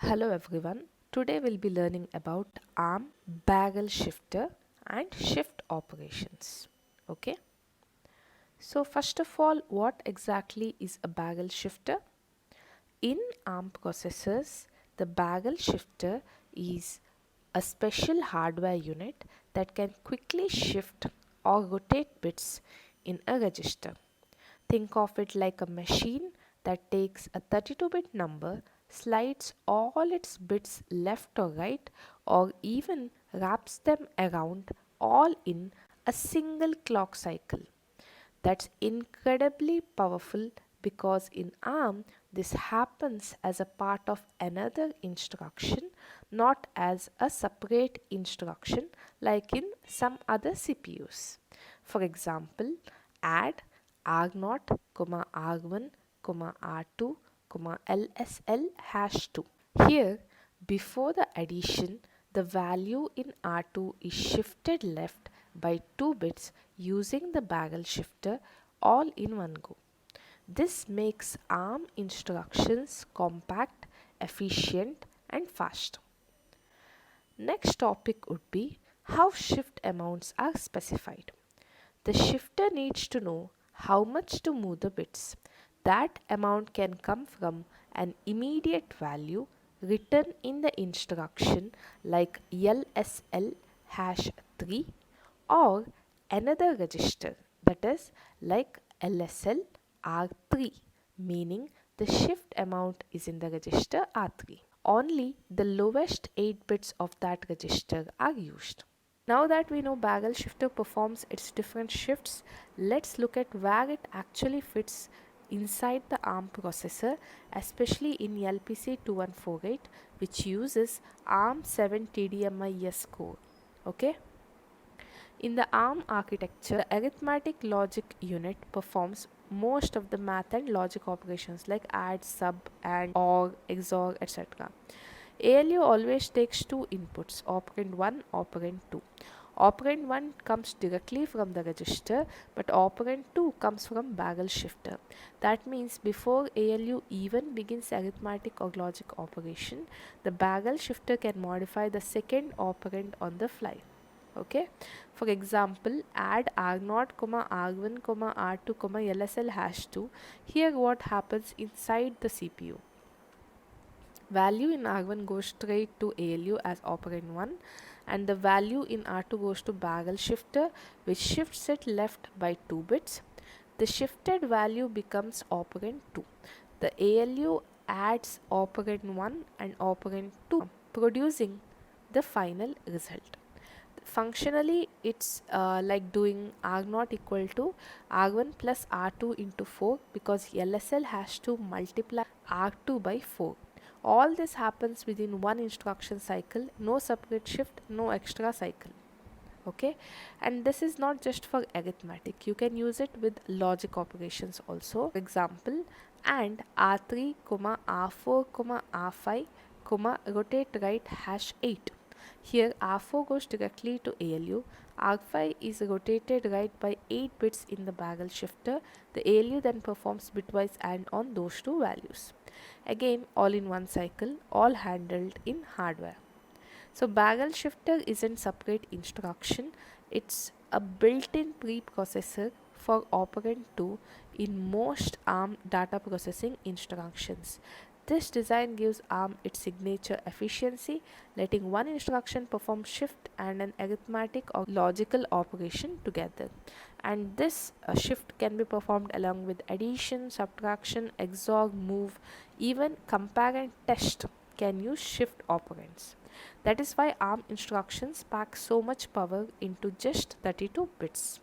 Hello everyone. Today we'll be learning about arm barrel shifter and shift operations. Okay. So first of all, what exactly is a barrel shifter? In ARM processors, the barrel shifter is a special hardware unit that can quickly shift or rotate bits in a register. Think of it like a machine that takes a 32-bit number, slides all its bits left or right, or even wraps them around all in a single clock cycle. That's incredibly powerful because in ARM, this happens as a part of another instruction, not as a separate instruction like in some other CPUs. For example, add R0, R1, R2, LSL hash 2. Here, before the addition, the value in R2 is shifted left by 2 bits using the barrel shifter all in one go. This makes ARM instructions compact, efficient and fast. Next topic would be how shift amounts are specified. The shifter needs to know how much to move the bits. That amount can come from an immediate value written in the instruction like LSL hash 3 or another register, that is like LSL R3, meaning the shift amount is in the register R3. Only the lowest 8 bits of that register are used. Now that we know barrel shifter performs its different shifts, let's look at where it actually fits inside the ARM processor, especially in LPC 2148, which uses ARM 7 TDMIS core. Okay? In the ARM architecture, the Arithmetic Logic Unit performs most of the math and logic operations like add, sub, and, OR, XOR, etc. ALU always takes two inputs, operand 1, operand 2. Operand 1 comes directly from the register, but operand 2 comes from barrel shifter. That means before ALU even begins arithmetic or logic operation, the barrel shifter can modify the second operand on the fly. Okay, for example, add R0, R1, R2, LSL hash 2. Here what happens inside the CPU? Value in R1 goes straight to ALU as operand 1 and the value in R2 goes to barrel shifter, which shifts it left by 2 bits. The shifted value becomes operand 2. The ALU adds operand 1 and operand 2, producing the final result. Functionally, it's like doing R0 equal to R1 plus R2 into 4 because LSL has to multiply R2 by 4. All this happens within one instruction cycle, no separate shift, no extra cycle. Okay, and this is not just for arithmetic, you can use it with logic operations also. For example, and R3, R4, R5, rotate right hash 8. Here R4 goes directly to ALU, R5 is rotated right by 8 bits in the barrel shifter. The ALU then performs bitwise AND on those two values. Again, all in one cycle, all handled in hardware. So barrel shifter isn't separate instruction, it's a built-in preprocessor for operand 2 in most ARM data processing instructions. This design gives ARM its signature efficiency, letting one instruction perform shift and an arithmetic or logical operation together. And this shift can be performed along with addition, subtraction, XOR, move, even compare and test can use shift operands. That is why ARM instructions pack so much power into just 32 bits.